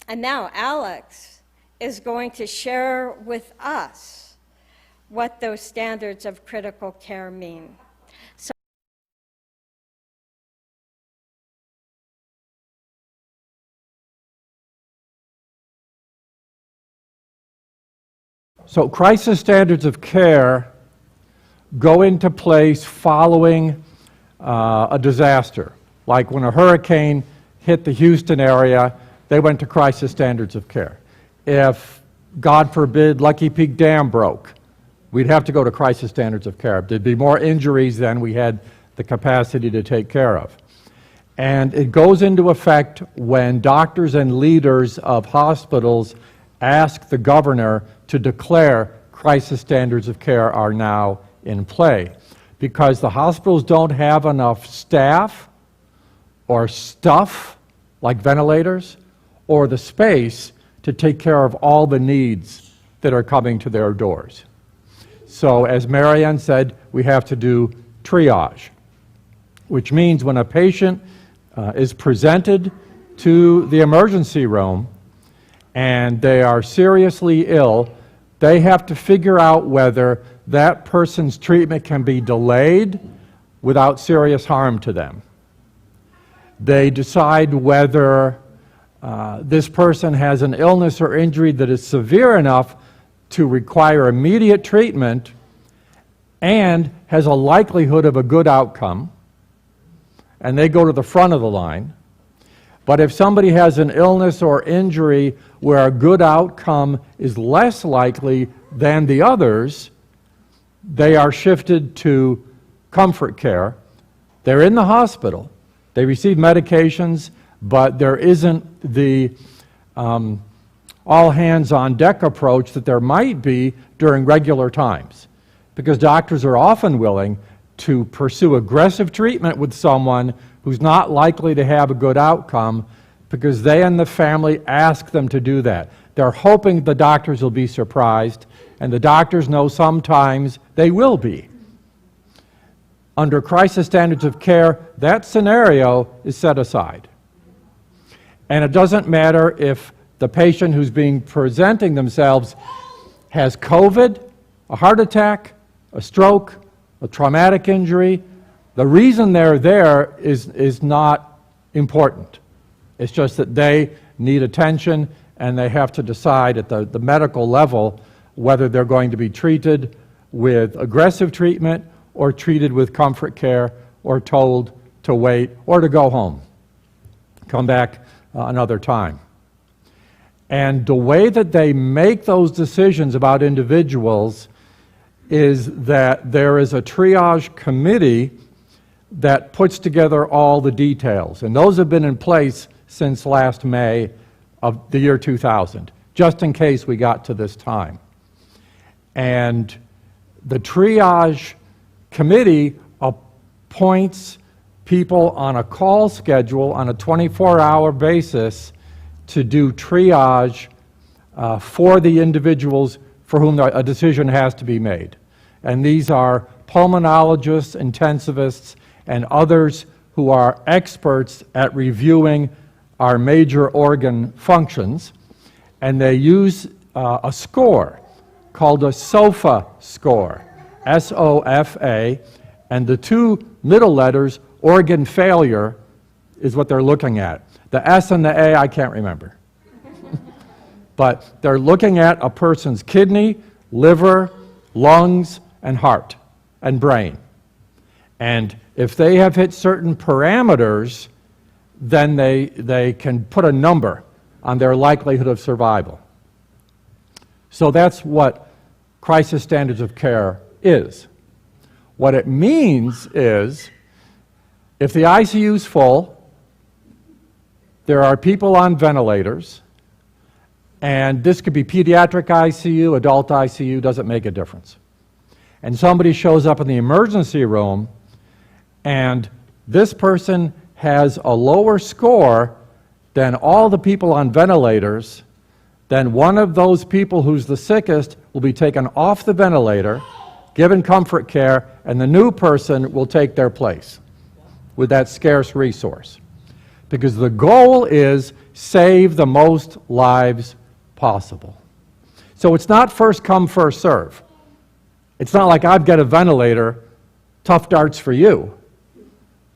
And now Alex is going to share with us what those standards of critical care mean. So crisis standards of care go into place following a disaster. Like when a hurricane hit the Houston area, they went to crisis standards of care. If, God forbid, Lucky Peak Dam broke, we'd have to go to crisis standards of care. There'd be more injuries than we had the capacity to take care of. And it goes into effect when doctors and leaders of hospitals ask the governor to declare crisis standards of care are now in play, because the hospitals don't have enough staff or stuff like ventilators or the space to take care of all the needs that are coming to their doors. So as Marianne said, we have to do triage, which means when a patient is presented to the emergency room and they are seriously ill, they have to figure out whether that person's treatment can be delayed without serious harm to them. They decide whether this person has an illness or injury that is severe enough to require immediate treatment and has a likelihood of a good outcome, and they go to the front of the line. But if somebody has an illness or injury where a good outcome is less likely than the others, they are shifted to comfort care. They're in the hospital. They receive medications, but there isn't the all-hands-on-deck approach that there might be during regular times, because doctors are often willing to pursue aggressive treatment with someone who's not likely to have a good outcome because they and the family ask them to do that. They're hoping the doctors will be surprised, and the doctors know sometimes they will be. Under crisis standards of care, that scenario is set aside. And it doesn't matter if the patient who's being presenting themselves has COVID, a heart attack, a stroke, a traumatic injury. The reason they're there is not important. It's just that they need attention, and they have to decide at the medical level whether they're going to be treated with aggressive treatment or treated with comfort care or told to wait or to go home, come back another time. And the way that they make those decisions about individuals is that there is a triage committee that puts together all the details. And those have been in place since last May of the year 2000, just in case we got to this time. And the triage committee appoints people on a call schedule on a 24-hour basis to do triage for the individuals for whom a decision has to be made. And these are pulmonologists, intensivists, and others who are experts at reviewing our major organ functions. And they use a score called a SOFA score, S-O-F-A, and the two middle letters, organ failure, is what they're looking at. The S and the A, I can't remember. But they're looking at a person's kidney, liver, lungs, and heart, and brain. And if they have hit certain parameters, then they can put a number on their likelihood of survival. So that's what crisis standards of care is. What it means is, if the ICU is full, there are people on ventilators, and this could be pediatric ICU, adult ICU, doesn't make a difference. And somebody shows up in the emergency room, and this person has a lower score than all the people on ventilators, then one of those people who's the sickest will be taken off the ventilator, given comfort care, and the new person will take their place with that scarce resource. because the goal is save the most lives possible. So it's not first come, first serve. It's not like I've got a ventilator, tough darts for you.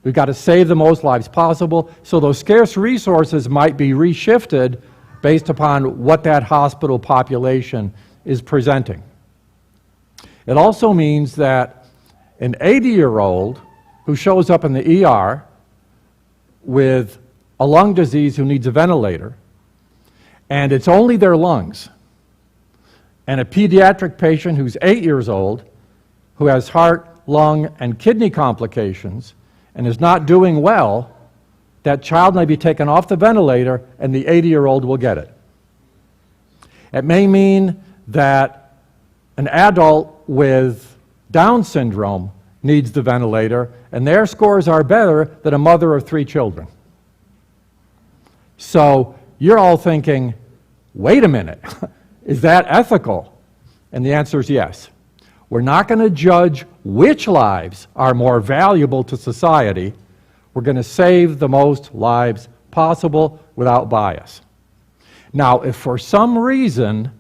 We've got to save the most lives possible, so those scarce resources might be reshifted based upon what that hospital population is presenting. It also means that an 80-year-old who shows up in the ER with a lung disease who needs a ventilator, and it's only their lungs, and a pediatric patient who's 8 years old who has heart, lung, and kidney complications and is not doing well, that child may be taken off the ventilator and the 80-year-old will get it. It may mean that an adult with Down syndrome needs the ventilator and their scores are better than a mother of 3 children. So you're all thinking, wait a minute, is that ethical? And the answer is yes. We're not going to judge which lives are more valuable to society. We're going to save the most lives possible without bias. Now, if for some reason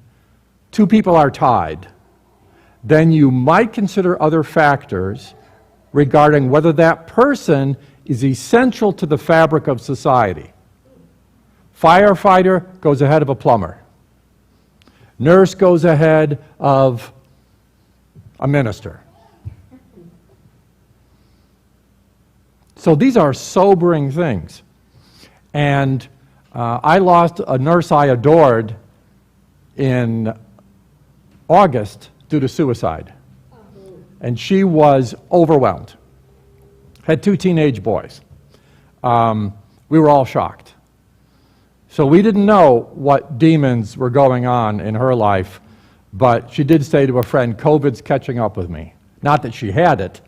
2 people are tied, then you might consider other factors regarding whether that person is essential to the fabric of society. Firefighter goes ahead of a plumber. Nurse goes ahead of a minister. So these are sobering things. And I lost a nurse I adored in August due to suicide. And she was overwhelmed. Had 2 teenage boys. We were all shocked. So we didn't know what demons were going on in her life, but she did say to a friend, COVID's catching up with me. Not that she had it,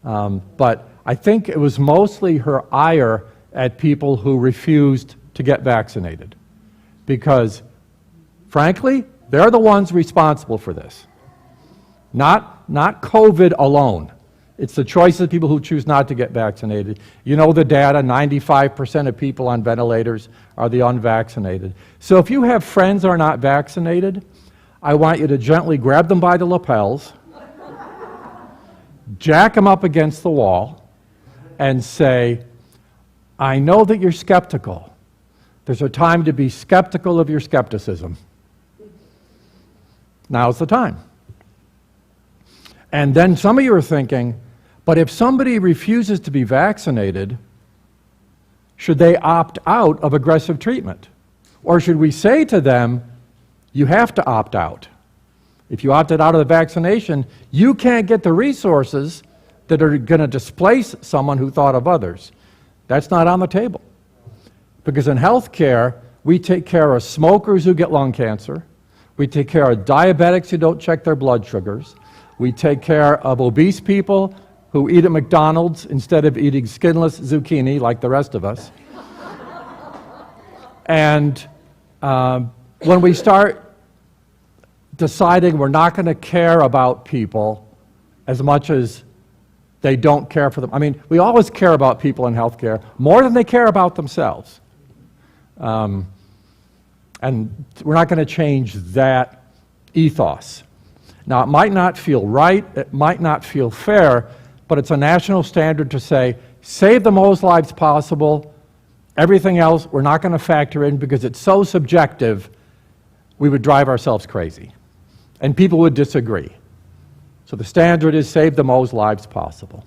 but I think it was mostly her ire at people who refused to get vaccinated. Because, frankly, they're the ones responsible for this. Not COVID alone. It's the choice of people who choose not to get vaccinated. You know the data, 95% of people on ventilators are the unvaccinated. So if you have friends who are not vaccinated, I want you to gently grab them by the lapels, jack them up against the wall, and say, I know that you're skeptical. There's a time to be skeptical of your skepticism. Now's the time. And then some of you are thinking, but if somebody refuses to be vaccinated, should they opt out of aggressive treatment? Or should we say to them, you have to opt out. If you opted out of the vaccination, you can't get the resources that are going to displace someone who thought of others. That's not on the table. Because in health care, we take care of smokers who get lung cancer. We take care of diabetics who don't check their blood sugars. We take care of obese people who eat at McDonald's instead of eating skinless zucchini like the rest of us. And when we start deciding we're not going to care about people as much as they don't care for them. I mean, we always care about people in healthcare more than they care about themselves. And we're not going to change that ethos. Now, it might not feel right, it might not feel fair, but it's a national standard to say, save the most lives possible. Everything else we're not going to factor in because it's so subjective, we would drive ourselves crazy. And people would disagree. So the standard is save the most lives possible.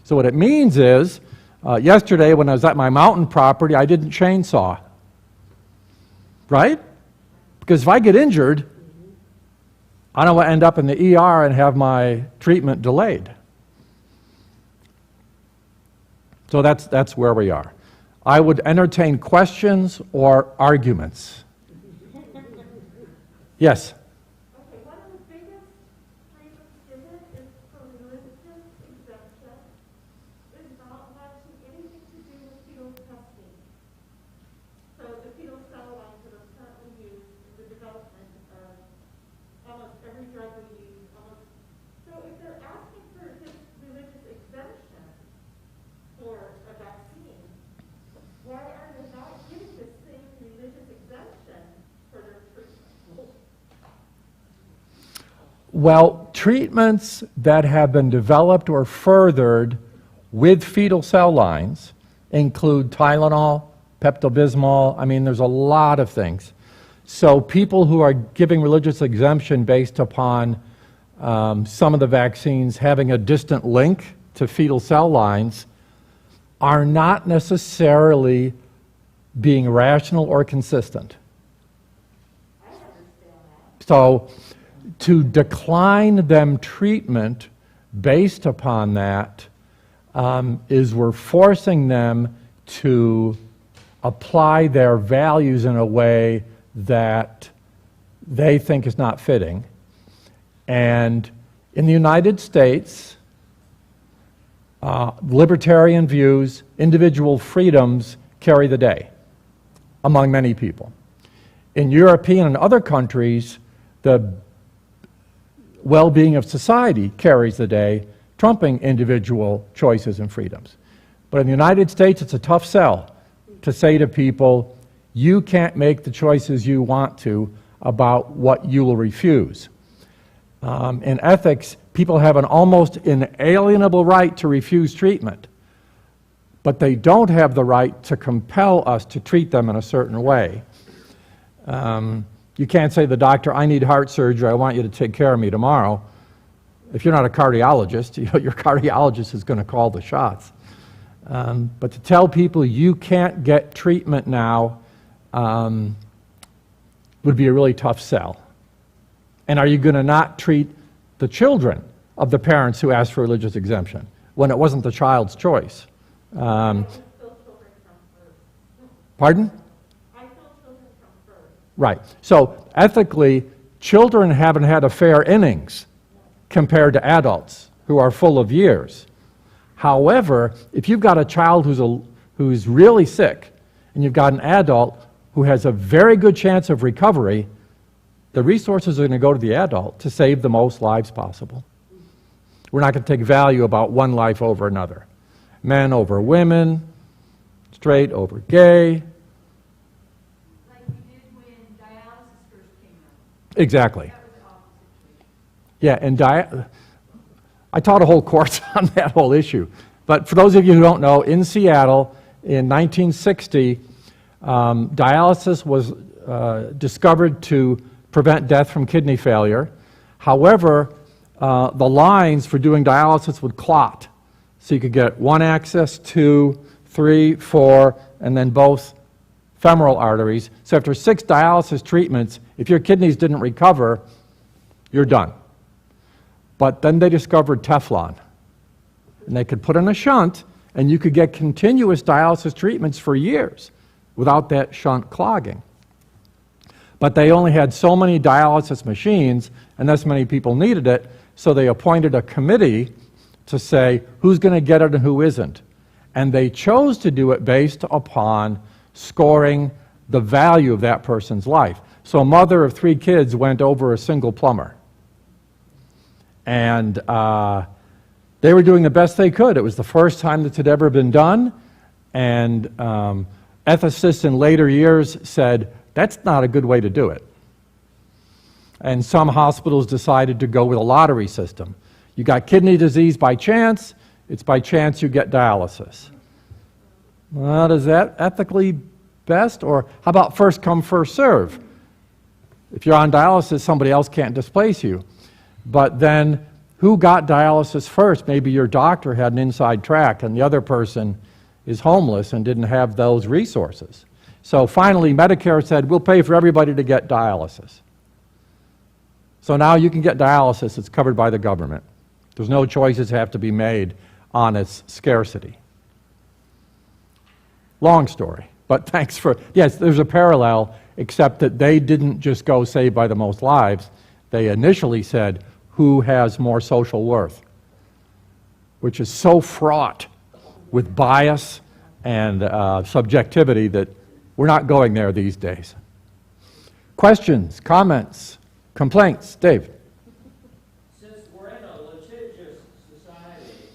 So what it means is, yesterday when I was at my mountain property, I didn't chainsaw. Right? Because if I get injured, I don't want to end up in the ER and have my treatment delayed. So that's where we are. I would entertain questions or arguments. Yes? Okay, one of the biggest reasons given is for religious exemption is not wanting anything to do with fetal testing. So the fetal cell lines that are currently used in the development of almost every drug we use, so if they're asking for this religious exemption for a vaccine, Well, treatments that have been developed or furthered with fetal cell lines include Tylenol, Pepto-Bismol. I mean, there's a lot of things. So people who are giving religious exemption based upon some of the vaccines having a distant link to fetal cell lines are not necessarily being rational or consistent. So to decline them treatment based upon that is we're forcing them to apply their values in a way that they think is not fitting. And in the United States, libertarian views, individual freedoms carry the day among many people. In European and other countries, the well-being of society carries the day, trumping individual choices and freedoms. But in the United States, it's a tough sell to say to people, you can't make the choices you want to about what you will refuse. In ethics, people have an almost inalienable right to refuse treatment, but they don't have the right to compel us to treat them in a certain way. You can't say to the doctor, I need heart surgery, I want you to take care of me tomorrow. If you're not a cardiologist, your cardiologist is going to call the shots. But to tell people you can't get treatment now would be a really tough sell. And are you going to not treat the children of the parents who asked for religious exemption when it wasn't the child's choice? Pardon? Right. So ethically, children haven't had a fair innings compared to adults who are full of years. However, if you've got a child who's really sick and you've got an adult who has a very good chance of recovery, the resources are going to go to the adult to save the most lives possible. We're not going to take value about one life over another. Men over women, straight over gay. Like we did when dialysis first came out. Exactly. That was the opposite. Yeah, and I taught a whole course on that whole issue. But for those of you who don't know, in Seattle in 1960, dialysis was discovered to prevent death from kidney failure. However, the lines for doing dialysis would clot. So you could get one axis, 2, 3, 4, and then both femoral arteries. So after 6 dialysis treatments, if your kidneys didn't recover, you're done. But then they discovered Teflon. And they could put in a shunt, and you could get continuous dialysis treatments for years without that shunt clogging. But they only had so many dialysis machines, and this many people needed it, so they appointed a committee to say who's going to get it and who isn't. And they chose to do it based upon scoring the value of that person's life. So a mother of 3 kids went over a single plumber. And they were doing the best they could. It was the first time that had ever been done. And ethicists in later years said, that's not a good way to do it. And some hospitals decided to go with a lottery system. You got kidney disease by chance, it's by chance you get dialysis. Well, is that ethically best? Or how about first come, first serve? If you're on dialysis, somebody else can't displace you. But then, who got dialysis first? Maybe your doctor had an inside track and the other person is homeless and didn't have those resources. So finally, Medicare said, we'll pay for everybody to get dialysis. So now you can get dialysis, it's covered by the government. There's no choices have to be made on its scarcity. Long story, but thanks for, yes, there's a parallel, except that they didn't just go saved by the most lives. They initially said, who has more social worth? Which is so fraught with bias and subjectivity that we're not going there these days. Questions, comments, complaints? Dave? Since we're in a litigious society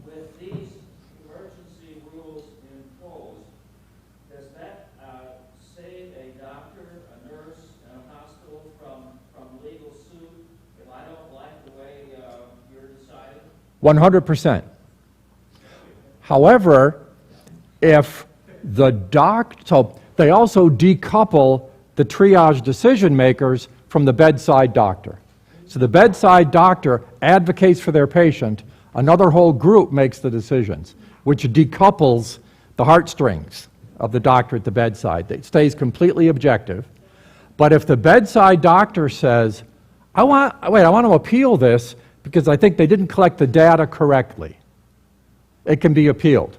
with these emergency rules imposed, does that save a doctor, a nurse, and a hospital from legal suit? If I don't 100%. However, if the so they also decouple the triage decision makers from the bedside doctor. So the bedside doctor advocates for their patient, another whole group makes the decisions, which decouples the heartstrings of the doctor at the bedside. It stays completely objective. But if the bedside doctor says, I want to appeal this because I think they didn't collect the data correctly, it can be appealed.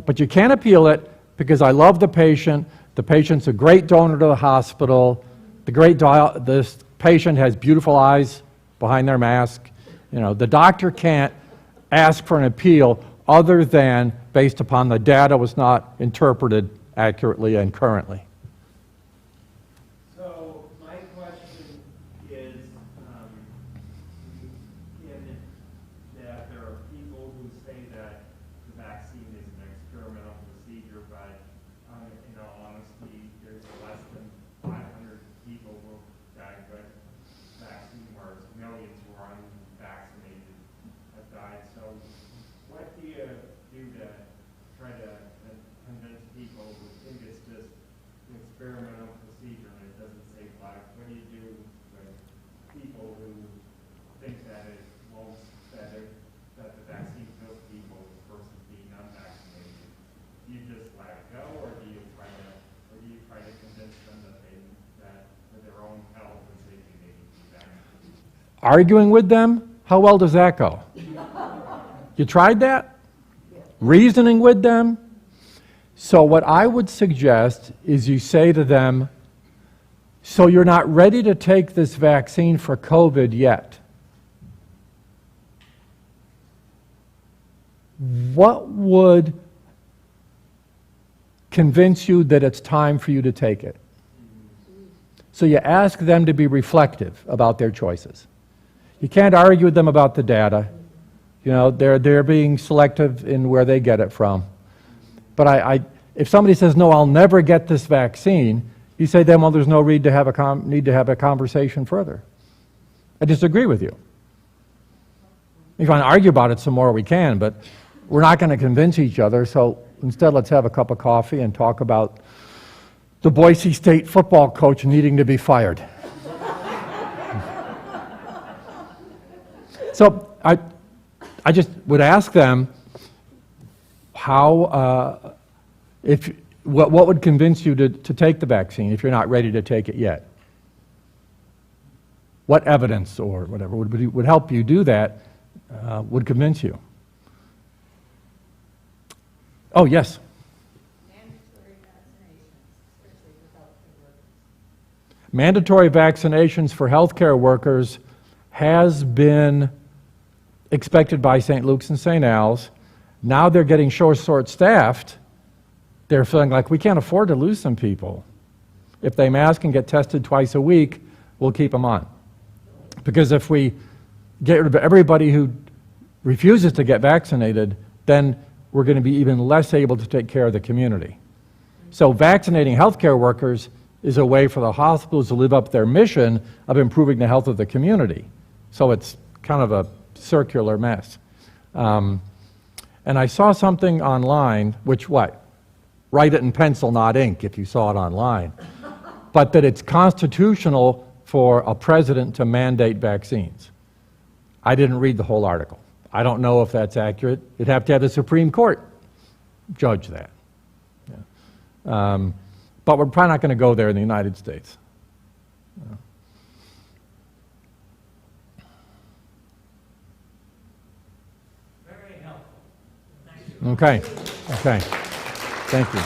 But you can't appeal it because I love the patient's a great donor to the hospital, this patient has beautiful eyes behind their mask. The doctor can't ask for an appeal other than based upon the data was not interpreted accurately and currently. So my question is, in that there are people who say that the vaccine is an experimental procedure, but in all honesty, there's less than 500 people who died with vaccine, whereas millions who are unvaccinated have died. So what do you do to try to convince people who think it's just an experimental procedure and it doesn't save lives? What do you do with people who think that it won't, that the vaccine kills people versus being unvaccinated? Do you just let it go, or do you try to convince them that for their own health and safety they need to be vaccinated? Arguing with them, how well does that go? You tried that? Reasoning with them? So what I would suggest is you say to them, so you're not ready to take this vaccine for COVID yet. What would convince you that it's time for you to take it? So you ask them to be reflective about their choices. You can't argue with them about the data. They're being selective in where they get it from. But if somebody says, no, I'll never get this vaccine, you say to them, well, there's no need to have a conversation further. I disagree with you. If you want to argue about it some more, we can, but we're not going to convince each other, so instead let's have a cup of coffee and talk about the Boise State football coach needing to be fired. So I just would ask them how, what would convince you to take the vaccine if you're not ready to take it yet? What evidence or whatever would help you do that, would convince you? Oh, yes. Mandatory vaccinations for healthcare workers has been expected by St. Luke's and St. Al's. Now they're getting short-staffed. They're feeling like we can't afford to lose some people. If they mask and get tested twice a week, we'll keep them on. Because if we get rid of everybody who refuses to get vaccinated, then we're going to be even less able to take care of the community. So vaccinating healthcare workers is a way for the hospitals to live up to their mission of improving the health of the community. So it's kind of a circular mess. And I saw something online, which write it in pencil, not ink, if you saw it online, but that it's constitutional for a president to mandate vaccines. I didn't read the whole article. I don't know if that's accurate. You'd have to have the Supreme Court judge that. Yeah. But we're probably not going to go there in the United States. Yeah. Very helpful. Thank you. Okay. Thank you.